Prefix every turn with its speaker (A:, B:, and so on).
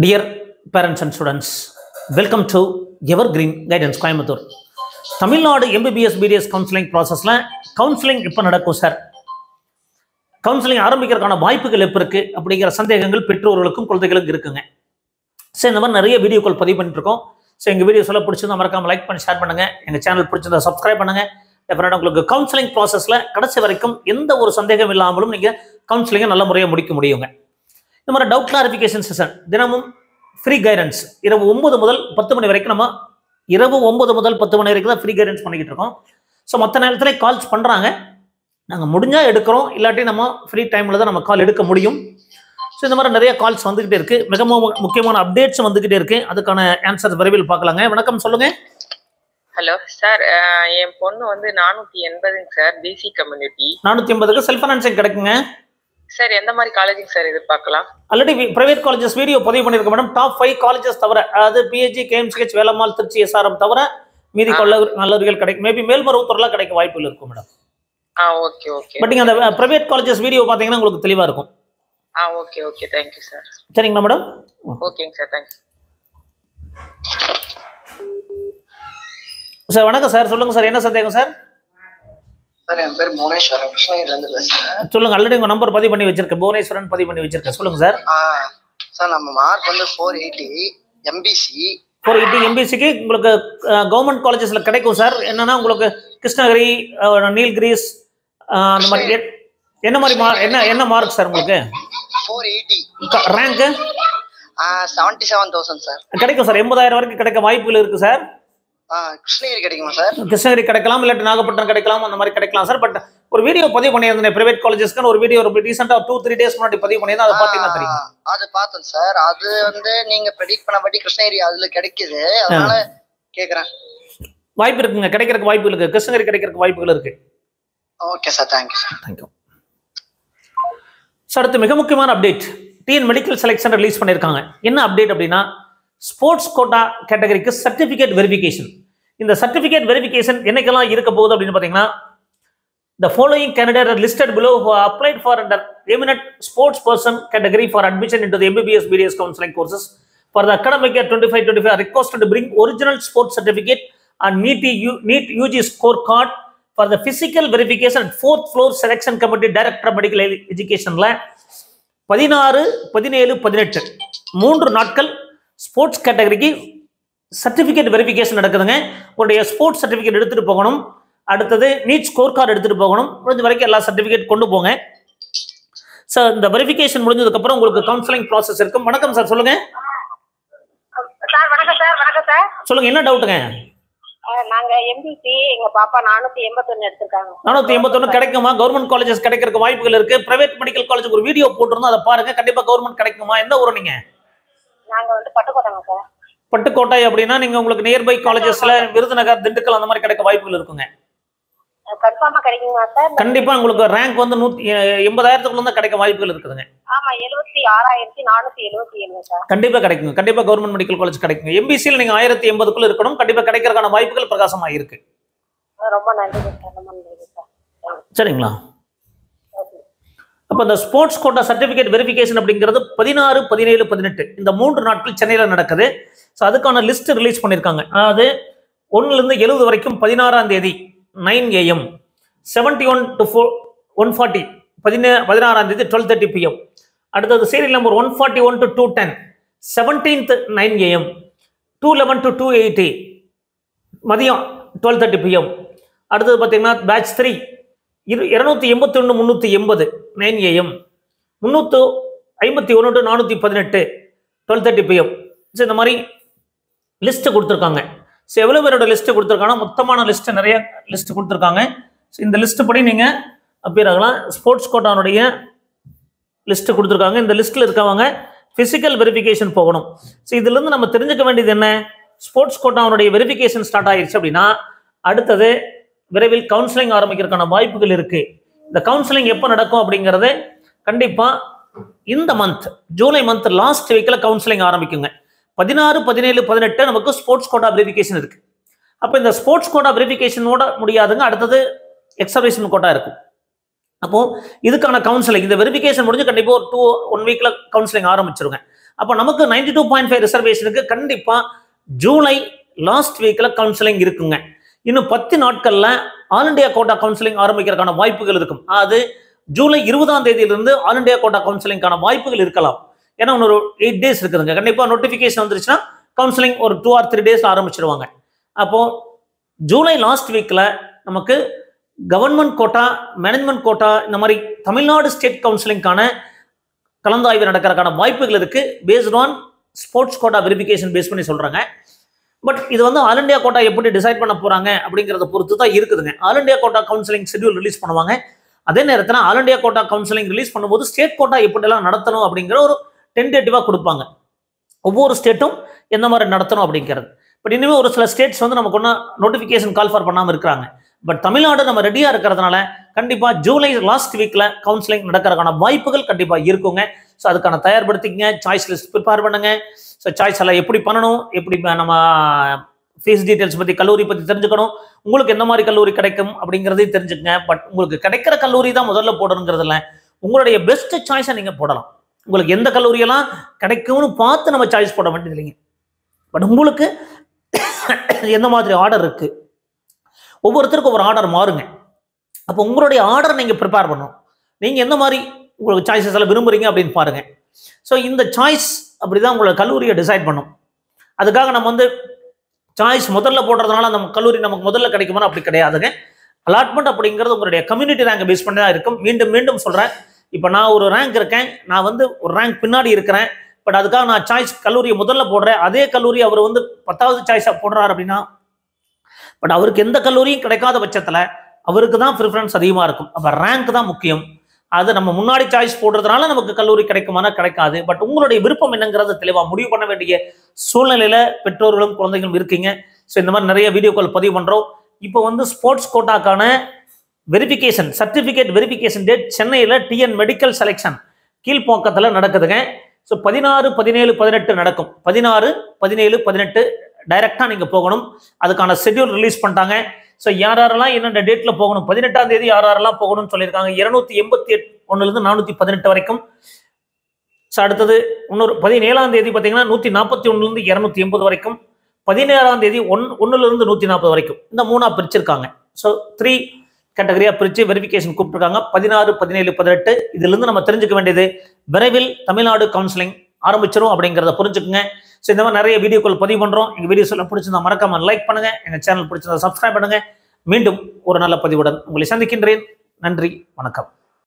A: Dear parents and students, welcome to Evergreen Guidance Coimbatore. Tamil Nadu MBBS BDS counselling ப்ராசஸில் counselling எப்போ நடக்கும் sir, counselling ஆரம்பிக்கிறதுக்கான வாய்ப்புகள் எப்போ இருக்குது அப்படிங்கிற சந்தேகங்கள் பெற்றோர்களுக்கும் குழந்தைகளுக்கும் இருக்குங்க. சரி, இந்த மாதிரி நிறைய வீடியோக்கள் பதிவு பண்ணிட்டுருக்கோம். ஸோ எங்கள் வீடியோஸ் எல்லாம் பிடிச்சிருந்தா மறக்காமல் லைக் பண்ணி ஷேர் பண்ணுங்கள். எங்கள் சேனல் பிடிச்சிருந்தா சப்ஸ்கிரைப் பண்ணுங்கள். டெஃபினட்டாக உங்களுக்கு கவுன்சிலிங் ப்ராசஸில் கடைசி வரைக்கும் எந்த ஒரு சந்தேகம் இல்லாமலும் நீங்கள் கவுன்சிலிங்கை நல்ல முறையாக முடிக்க முடியுங்க. இந்த மாதிரி டவுட் கிளாரிஃபிகேஷன் செஷன் தினமும் ஃப்ரீ கைடன்ஸ் இரவு 9 முதல் 10 மணி வரைக்கும் நம்ம இரவு 9 முதல் 10 மணி வரைக்கும் தான் ஃப்ரீ கைடன்ஸ் பண்ணிக்கிட்டு இருக்கோம். ஸோ மற்ற நேரத்தில் கால்ஸ் பண்ணுறாங்க, நாங்கள் முடிஞ்சால் எடுக்கிறோம், இல்லாட்டி நம்ம ஃப்ரீ டைமில் தான் நம்ம கால் எடுக்க முடியும். ஸோ இந்த மாதிரி நிறைய கால்ஸ் வந்துக்கிட்டே இருக்குது, மிக முக்கியமான அப்டேட்ஸ் வந்துக்கிட்டே இருக்குது. அதுக்கான ஆன்சர் விரைவில் பார்க்கலாங்க. வணக்கம், சொல்லுங்கள்.
B: ஹலோ சார், என் பொண்ணு வந்து 480 சார், பிசி கம்யூனிட்டி.
A: 480க்கு செல்ஃப் ஃபைனான்சிங் கிடைக்குங்க
B: சார். எந்த மாதிரி காலேஜிங் சார் எதிர்பார்க்கலாம்?
A: ஆல்ரெடி பிரைவேட் காலேஜஸ் வீடியோ பதிவு பண்ணியிருக்க மேடம். டாப் 5 காலேஜஸ் தவிர, அதாவது PHC, KMCH, Velammal, Trichy, SRM தவிர மீதி கல்லூரிகள் கிடைக்கும். மேபி மேல்மருவத்தூர்லாம் கிடைக்க வாய்ப்புகள் இருக்கும் மேடம்.
B: Okay okay.
A: பட் நீங்கள் அந்த பிரைவேட் காலேஜஸ் வீடியோ பார்த்தீங்கன்னா உங்களுக்கு தெளிவாக இருக்கும்.
B: Okay okay, thank you sir.
A: சரிங்களா மேடம்?
B: ஓகேங்க சார், தேங்க்யூ
A: சார். வணக்கம் சார், சொல்லுங்கள் சார், என்ன சந்தேகம் சார்?
C: சார், என் பேர் புவனேஸ்வரன், கிருஷ்ணகிரிலேருந்து பேசுகிறேன்.
A: சொல்லுங்கள். ஆல்ரெடி உங்கள் நம்பர் பதிவு பண்ணி வச்சிருக்கேன், புவனேஸ்வரன் பதிவு பண்ணி வச்சிருக்கேன். சொல்லுங்கள் சார்.
C: சார், நம்ம மார்க் வந்து 480 எம்பிசி.
A: 480 எம்பிசிக்கு உங்களுக்கு கவர்மெண்ட் காலேஜஸில் கிடைக்கும் சார். என்னன்னா உங்களுக்கு கிருஷ்ணகிரி, நீல்கிரிஸ் அந்த மாதிரி என்ன மாதிரி என்ன மார்க் சார் உங்களுக்கு?
C: 480
A: ரேங்க்கு
C: 77,000 சார்.
A: கிடைக்கும் சார். 80,000 வரைக்கும் கிடைக்க வாய்ப்புகள் இருக்கு சார்.
C: கிருஷ்ணகிரி கிடைக்குமா சார்?
A: கிருஷ்ணகிரி கிடைக்கலாம், இல்லாட்டி நாகப்பட்டினம் கிடைக்கலாம், அந்த மாதிரி கிடைக்கலாம் சார். பட் ஒரு வீடியோ பதிவு பண்ணியிருந்தேன் பிரைவேட் காலேஜஸ்க்கு, ஒரு வீடியோ ரீசெண்டாக 2-3 டேஸ் முன்னாடி பதிவு பண்ணியிருந்தேன். அதை பார்த்தீங்கன்னா தெரியும்.
C: அது பார்த்தேன் சார். அது வந்து நீங்க ப்ரெடிக்ட் பண்ணபடி கிருஷ்ணகிரி அதுல கிடைக்குது, அதனால கேக்குறேன்.
A: வாய்ப்பு இருக்குங்க, கிடைக்கிறதுக்கு வாய்ப்பு இருக்கு. கிருஷ்ணகிரி கிடைக்கிறதுக்கு வாய்ப்புகள் இருக்கு.
C: Okay sir, thank you sir.
A: Thank you sir. அடுத்து மிக முக்கியமான update, TN medical selection release பண்ணியிருக்காங்க. என்ன அப்டேட் அப்படின்னா, ஸ்போர்ட்ஸ் கோட்டா கேட்டகரிக்கு சர்டிஃபிகேட் வெரிஃபிகேஷன். இந்த சர்டிஃபிகேட் வெரிஃபிகேஷன் என்னைக்கெல்லாம் இருக்க போகுது அப்படின்னு பார்த்தீங்கன்னா, the following candidate are listed below who applied for under eminent sports person category for admission into the MBBS BDS counseling courses for the academic year 25-25 are requested to bring original sports certificate and NEET UG scorecard for the physical verification at 4th floor selection committee director of medical education. 16, 17, 18 3 நாட்கள் sports கேட்டகரிக்கு certificate verification நடக்குதுங்க. உங்களுடைய sports certificate எடுத்துகிட்டு போகணும். அடுத்தது NEET score card எடுத்துகிட்டு போகணும். முடிஞ்ச வரைக்கும் எல்லா சர்டிஃபிகேட் கொண்டு போங்க சார். இந்த வெரிஃபிகேஷன் முடிஞ்சதுக்கப்புறம் உங்களுக்கு கவுன்சிலிங் ப்ராசஸ் இருக்கும். வணக்கம் சார், சொல்லுங்கள்.
D: சார் வணக்கம் சார். வணக்கம் சார்,
A: சொல்லுங்கள், என்ன டவுட்டுங்க?
D: நாங்க எம்பிசி, எங்க பாப்பா 481 எடுத்திருக்காங்க.
A: 481 கிடைக்குமா? கவர்மெண்ட் காலேஜஸ் கிடைக்கிறதுக்கு வாய்ப்புகள் இருக்கு. பிரைவேட் மெடிக்கல் காலேஜ் ஒரு வீடியோ போட்டிருந்தோம், அதை பாருங்க. கண்டிப்பா கவர்மெண்ட் கிடைக்குமா? எந்த ஊர் நீங்க?
D: நாங்க வந்து பட்டுக்கோட்டைங்க சார்.
A: பட்டுக்கோட்டை அப்படின்னா நீங்க உங்களுக்கு நியர்பை காலேஜஸ்ல விருதுநகர், திண்டுக்கல் அந்த மாதிரி கிடைக்க வாய்ப்புகள் இருக்குங்க.
D: கன்ஃபார்மா கிடைக்குமா சார்?
A: கண்டிப்பா உங்களுக்கு ரேங்க் வந்து 180,000க்குள்ள தான் கிடைக்க வாய்ப்புகள் இருக்குதுங்க.
D: ஆமா, 76,477 சார்.
A: கண்டிப்பா கிடைக்குங்க. கண்டிப்பா கவர்மெண்ட் மெடிக்கல் காலேஜ் கிடைக்குங்க. எம்பிசியில் நீங்க 1080க்குள்ள இருக்கணும். கண்டிப்பா கிடைக்கிறதுக்கான வாய்ப்புகள் பிரகாசமா இருக்கு.
D: ரொம்ப நன்றி சார், ரொம்ப நன்றி சார்.
A: சரிங்களா? அப்போ இந்த ஸ்போர்ட்ஸ் கோட்டா சர்டிஃபிகேட் வெரிஃபிகேஷன் அப்படிங்கிறது 16, 17, 18 இந்த 3 நாட்கள் சென்னையில் நடக்குது. ஸோ அதுக்கான லிஸ்ட் ரிலீஸ் பண்ணியிருக்காங்க. அதாவது 1லேருந்து 70 வரைக்கும் 16ஆம் தேதி 9 AM, 71 to 140 16ஆம் தேதி 12:30 PM. அடுத்தது serial number 141 to 210 17th 9 AM, 211 to 280 மதியம் 12:30 PM. அடுத்தது பார்த்தீங்கன்னா batch 3 281 380 9 AM, 351 to 418 12:30 PM. So இந்த மாதிரி லிஸ்ட்டு கொடுத்துருக்காங்க. ஸோ எவ்வளோ பேரோட லிஸ்ட்டு கொடுத்துருக்காங்கன்னா மொத்தமான லிஸ்ட்டு நிறைய லிஸ்ட்டு கொடுத்துருக்காங்க. ஸோ இந்த லிஸ்ட்டு படி நீங்கள் அப்பியர் ஆகலாம். ஸ்போர்ட்ஸ் கோட்டானுடைய லிஸ்ட்டு கொடுத்துருக்காங்க. இந்த லிஸ்ட்டில் இருக்கவங்க ஃபிசிக்கல் வெரிஃபிகேஷன் போகணும். ஸோ இதுலேருந்து நம்ம தெரிஞ்சுக்க வேண்டியது என்ன, ஸ்போர்ட்ஸ் கோட்டானுடைய வெரிஃபிகேஷன் ஸ்டார்ட் ஆயிடுச்சு அப்படின்னா அடுத்தது விரைவில் கவுன்சிலிங் ஆரம்பிக்கிறதுக்கான வாய்ப்புகள் இருக்கு. இந்த கவுன்சிலிங் எப்போ நடக்கும் அப்படிங்கிறது கண்டிப்பாக இந்த மந்த் ஜூலை மந்த் லாஸ்ட் வீக்கில் கவுன்சிலிங் ஆரம்பிக்குங்க. 16, 17, 18 நமக்கு ஸ்போர்ட்ஸ் கோட்டா வெரிஃபிகேஷன் இருக்கு. அப்போ இந்த ஸ்போர்ட்ஸ் கோட்டா வெரிஃபிகேஷனோட முடியாதுங்க, அடுத்தது எக்ஸர்வேஷன் கோட்டா இருக்கும். அப்போ இதுக்கான கவுன்சிலிங் இந்த வெரிஃபிகேஷன் முடிஞ்சு கண்டிப்பாக ஒரு 1 வீக்ல கவுன்சிலிங் ஆரம்பிச்சிருங்க. அப்போ நமக்கு 92.5 ரிசர்வேஷனுக்கு கண்டிப்பாக ஜூலை லாஸ்ட் வீக்கில் கவுன்சிலிங் இருக்குங்க. இன்னும் 10 நாட்களில் ஆல் இண்டியா கோட்டா கவுன்சிலிங் ஆரம்பிக்கிறதுக்கான வாய்ப்புகள் இருக்கும். அது ஜூலை 20ஆம் தேதியிலிருந்து ஆல் இண்டியா கோட்டா கவுன்சிலிங்கான வாய்ப்புகள் இருக்கலாம். ஏன்னா இன்னொரு 8 டேஸ் இருக்குதுங்க. கண்டிப்பாக நோட்டிஃபிகேஷன் வந்துருச்சுன்னா கவுன்சிலிங் ஒரு 2 or 3 டேஸில் ஆரம்பிச்சிடுவாங்க. அப்போது ஜூலை லாஸ்ட் வீக்கில் நமக்கு கவர்மெண்ட் கோட்டா, மேனேஜ்மெண்ட் கோட்டா, இந்த மாதிரி தமிழ்நாடு ஸ்டேட் கவுன்சிலிங்கான கலந்தாய்வு நடக்கிறதுக்கான வாய்ப்புகள் இருக்குது. Based on sports quota verification base பண்ணி சொல்கிறாங்க. பட் இது வந்து ஆல் இண்டியா கோட்டா எப்படி டிசைட் பண்ண போகிறாங்க அப்படிங்கிறத பொறுத்து தான் இருக்குதுங்க. All India quota counselling schedule release பண்ணுவாங்க. அதே நேரத்தில் all India quota counselling release பண்ணும்போது ஸ்டேட் கோட்டா எப்படிலாம் நடத்தணும் அப்படிங்கிற ஒரு டென்டேட்டிவாக கொடுப்பாங்க. ஒவ்வொரு ஸ்டேட்டும் எந்த மாதிரி நடத்தணும் அப்படிங்கிறது. பட் இனிமேல் ஒரு சில ஸ்டேட்ஸ் வந்து நமக்கு ஒன்றும் நோட்டிஃபிகேஷன் கால் ஃபார் பண்ணாமல் இருக்கிறாங்க. பட் தமிழ்நாடு நம்ம ரெடியாக இருக்கிறதுனால கண்டிப்பாக ஜூலை லாஸ்ட் வீக்கில் கவுன்சிலிங் நடக்கிறதுக்கான வாய்ப்புகள் கண்டிப்பாக இருக்குங்க. ஸோ அதுக்கான தயார்படுத்திக்கங்க. சாய்ஸ் லிஸ்ட் ப்ரிப்பேர் பண்ணுங்க. ஸோ சாய்ஸ் எல்லாம் எப்படி பண்ணணும், எப்படி நம்ம ஃபீஸ் டீட்டெயில்ஸ் பற்றி, கல்லூரி பற்றி தெரிஞ்சுக்கணும். உங்களுக்கு எந்த மாதிரி கல்லூரி கிடைக்கும் அப்படிங்கிறதையும் தெரிஞ்சுக்கங்க. பட் உங்களுக்கு கிடைக்கிற கல்லூரி தான் முதல்ல போடணுங்கிறதுல உங்களுடைய பெஸ்ட் சாய்ஸை நீங்கள் போடலாம். உங்களுக்கு எந்த கல்லூரியெல்லாம் கிடைக்கும்னு பார்த்து நம்ம சாய்ஸ் போட வேண்டியது இல்லைங்க. பட் உங்களுக்கு எந்த மாதிரி ஆர்டர் இருக்குது, ஒவ்வொருத்தருக்கும் ஒரு ஆர்டர் மாறுங்க. அப்போ உங்களுடைய ஆர்டர் நீங்கள் ப்ரிப்பேர் பண்ணணும். நீங்கள் எந்த மாதிரி உங்களுக்கு சாய்ஸஸ் எல்லாம் விரும்புகிறீங்க அப்படின்னு பாருங்கள். ஸோ இந்த சாய்ஸ் அப்படி தான் உங்களோட கல்லூரியை டிசைட் பண்ணும். அதுக்காக நம்ம வந்து சாய்ஸ் முதல்ல போடுறதுனால நம்ம கல்லூரி நமக்கு முதல்ல கிடைக்குமான்னு அப்படி கிடையாதுங்க. அலாட்மெண்ட் அப்படிங்கிறது உங்களுடைய கம்யூனிட்டி ரேங்கை பேஸ் பண்ணி தான் இருக்கும். மீண்டும் மீண்டும் சொல்கிறேன், இப்போ நான் ஒரு ரேங்க் இருக்கேன், நான் வந்து ஒரு ரேங்க் பின்னாடி இருக்கிறேன். பட் அதுக்காக நான் சாய்ஸ் கல்லூரியை முதல்ல போடுறேன். அதே கல்லூரி அவர் வந்து 10வது சாய்ஸாக போடுறாரு அப்படின்னா, பட் அவருக்கு எந்த கல்லூரியும் கிடைக்காத பட்சத்தில் அவருக்கு தான் ப்ரிஃபரன்ஸ் அதிகமாக இருக்கும். அப்போ ரேங்க் தான் முக்கியம். அது நம்ம முன்னாடி சாய்ஸ் போடுறதுனால நமக்கு கல்லூரி கிடைக்குமானா கிடைக்காது. பட் உங்களுடைய விருப்பம் என்னங்கிறத தெளிவாக முடிவு பண்ண வேண்டிய சூழ்நிலையில் பெற்றோர்களும் குழந்தைகளும் இருக்கீங்க. ஸோ இந்த மாதிரி நிறைய வீடியோக்கள் பதிவு பண்ணுறோம். இப்போ வந்து ஸ்போர்ட்ஸ் கோட்டாக்கான வெரிஃபிகேஷன், சர்டிஃபிகேட் வெரிஃபிகேஷன் டேட் சென்னையில் டிஎன் மெடிக்கல் செலெக்ஷன் கீழ்ப்பாக்கத்தில் நடக்குதுங்க. ஸோ 16, 17, 18 நடக்கும். 16, 17, 18 டைரெக்டாக நீங்கள் போகணும். அதுக்கான ஷெட்யூல் ரிலீஸ் பண்ணிட்டாங்க. ஸோ யாரெல்லாம் என்னென்ன டேட்டில் போகணும், 18ஆம் தேதி யாரெல்லாம் போகணும்னு சொல்லியிருக்காங்க. 281 418 வரைக்கும். ஸோ அடுத்தது இன்னொரு 17ஆம் தேதி பார்த்தீங்கன்னா 141 280 வரைக்கும். 17ஆம் தேதி 1 140 வரைக்கும். இந்த 3ஆக பிரிச்சிருக்காங்க. ஸோ 3 கேட்டகரியாக பிரித்து வெரிஃபிகேஷன் கூப்பிட்டுருக்காங்க. 16, 17, 18. இதுலேருந்து நம்ம தெரிஞ்சுக்க வேண்டியது விரைவில் தமிழ்நாடு கவுன்சிலிங் ஆரம்பிச்சிடும் அப்படிங்கிறத புரிஞ்சுக்குங்க. ஸோ இந்த மாதிரி நிறைய வீடியோக்கள் பதிவு பண்ணுறோம். எங்கள் வீடியோஸ் எல்லாம் பிடிச்சிருந்தா மறக்காம லைக் பண்ணுங்கள். எங்கள் சேனல் பிடிச்சிருந்தா சப்ஸ்கிரைப் பண்ணுங்கள். மீண்டும் ஒரு நல்ல பதிவுடன் உங்களை சந்திக்கின்றேன். நன்றி, வணக்கம்.